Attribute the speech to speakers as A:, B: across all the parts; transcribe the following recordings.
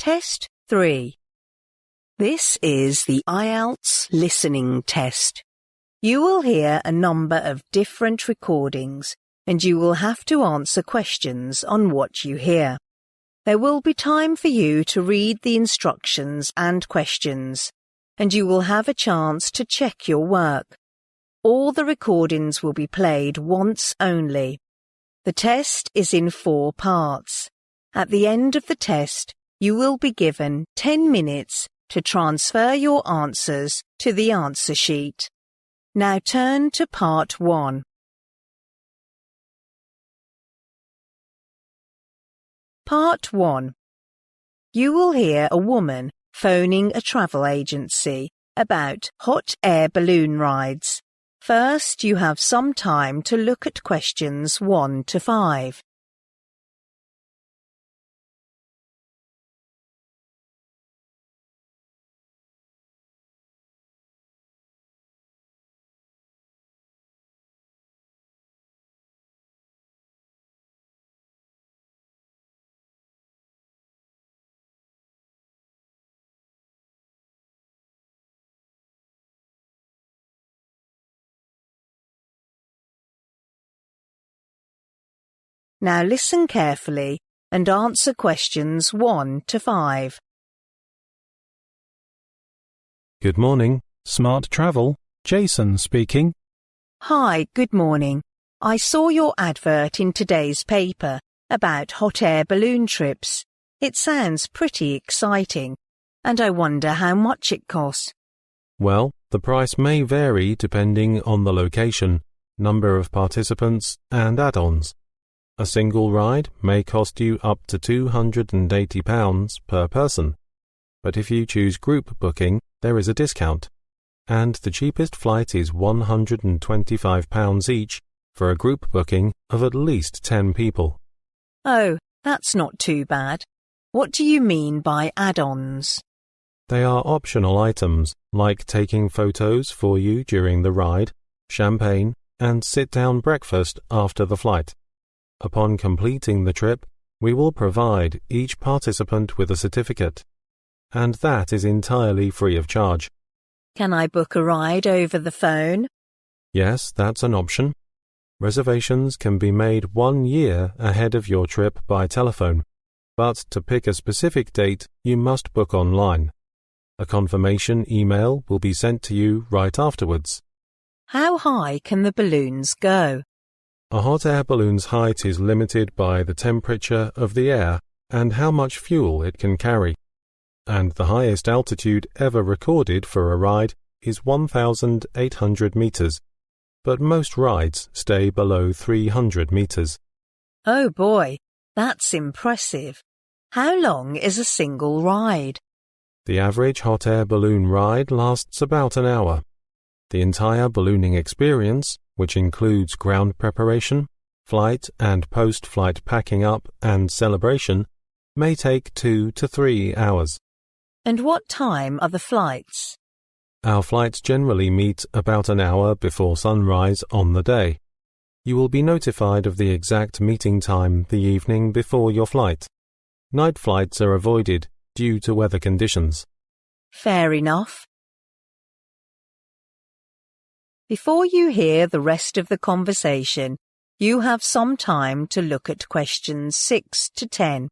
A: Test 3. This is the IELTS listening test. You will hear a number of different recordings and you will have to answer questions on what you hear. There will be time for you to read the instructions and questions, and you will have a chance to check your work. All the recordings will be played once only. The test is in 4 parts. At the end of the test, you will be given 10 minutes to transfer your answers to the answer sheet. Now turn to part 1. Part 1. You will hear a woman phoning a travel agency about hot air balloon rides. First, you have some time to look at questions 1 to 5. Now listen carefully and answer questions 1 to 5.
B: Good morning. Smart Travel. Jason speaking.
A: Hi, good morning. I saw your advert in today's paper about hot air balloon trips. It sounds pretty exciting, and I wonder how much it costs.
B: Well, the price may vary depending on the location, number of participants, and add-ons. A single ride may cost you up to £280 per person, but if you choose group booking, there is a discount, and the cheapest flight is £125 each for a group booking of at least 10 people.
A: Oh, that's not too bad. What do you mean by add-ons?
B: They are optional items, like taking photos for you during the ride, champagne, and sit-down breakfast after the flight. Upon completing the trip, we will provide each participant with a certificate, and that is entirely free of charge.
A: Can I book a ride over the phone?
B: Yes, that's an option. Reservations can be made 1 year ahead of your trip by telephone, but to pick a specific date, you must book online. A confirmation email will be sent to you right afterwards.
A: How high can the balloons go?
B: A hot air balloon's height is limited by the temperature of the air and how much fuel it can carry, and the highest altitude ever recorded for a ride is 1,800 meters, but most rides stay below 300 meters.
A: Oh boy, that's impressive. How long is a single ride?
B: The average hot air balloon ride lasts about an hour. The entire ballooning experience, which includes ground preparation, flight and post-flight packing up and celebration, may take 2 to 3 hours.
A: And what time are the flights?
B: Our flights generally meet about an hour before sunrise on the day. You will be notified of the exact meeting time the evening before your flight. Night flights are avoided due to weather conditions.
A: Fair enough. Before you hear the rest of the conversation, you have some time to look at questions 6 to 10.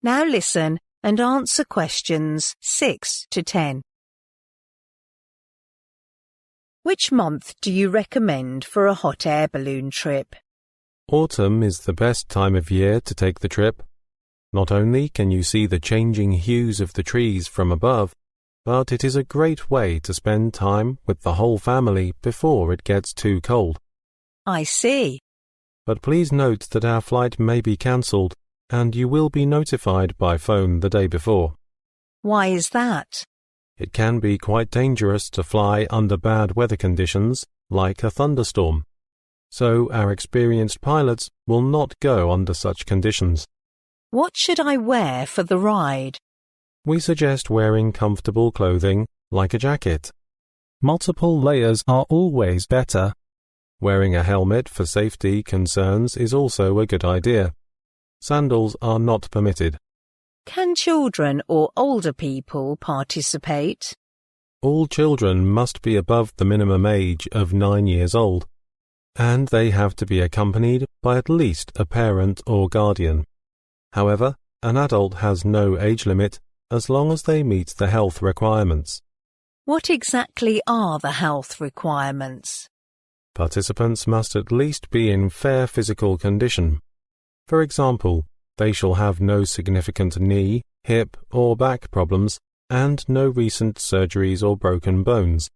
A: Now listen and answer questions 6 to 10. Which month do you recommend for a hot air balloon trip?
B: Autumn is the best time of year to take the trip. Not only can you see the changing hues of the trees from above, but it is a great way to spend time with the whole family before it gets too cold.
A: I see.
B: But please note that our flight may be cancelled and you will be notified by phone the day before.
A: Why is that?
B: It can be quite dangerous to fly under bad weather conditions, like a thunderstorm. So our experienced pilots will not go under such conditions.
A: What should I wear for the ride?
B: We suggest wearing comfortable clothing, like a jacket. Multiple layers are always better. Wearing a helmet for safety concerns is also a good idea. Sandals are not permitted.
A: Can children or older people participate?
B: All children must be above the minimum age of 9 years old, and they have to be accompanied by at least a parent or guardian. However, an adult has no age limit as long as they meet the health requirements.
A: What exactly are the health requirements?
B: Participants must at least be in fair physical condition. For example, they shall have no significant knee, hip, or back problems, and no recent surgeries or broken bones.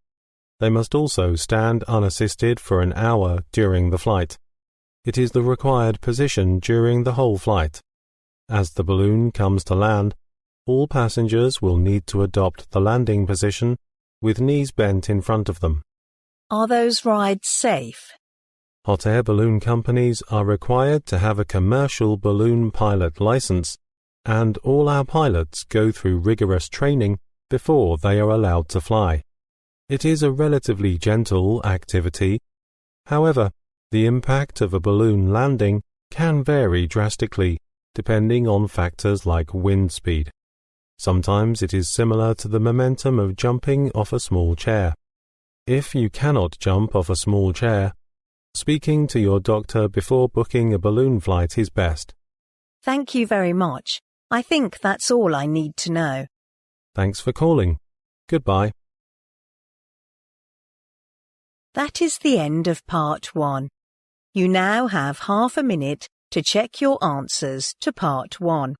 B: They must also stand unassisted for an hour during the flight. It is the required position during the whole flight. As the balloon comes to land, all passengers will need to adopt the landing position with knees bent in front of them.
A: Are those rides safe?
B: Hot air balloon companies are required to have a commercial balloon pilot license, and all our pilots go through rigorous training before they are allowed to fly. It is a relatively gentle activity. However, the impact of a balloon landing can vary drastically depending on factors like wind speed. Sometimes it is similar to the momentum of jumping off a small chair. If you cannot jump off a small chair, speaking to your doctor before booking a balloon flight is best.
A: Thank you very much. I think that's all I need to know.
B: Thanks for calling. Goodbye.
A: That is the end of part 1. You now have half a minute to check your answers to part 1.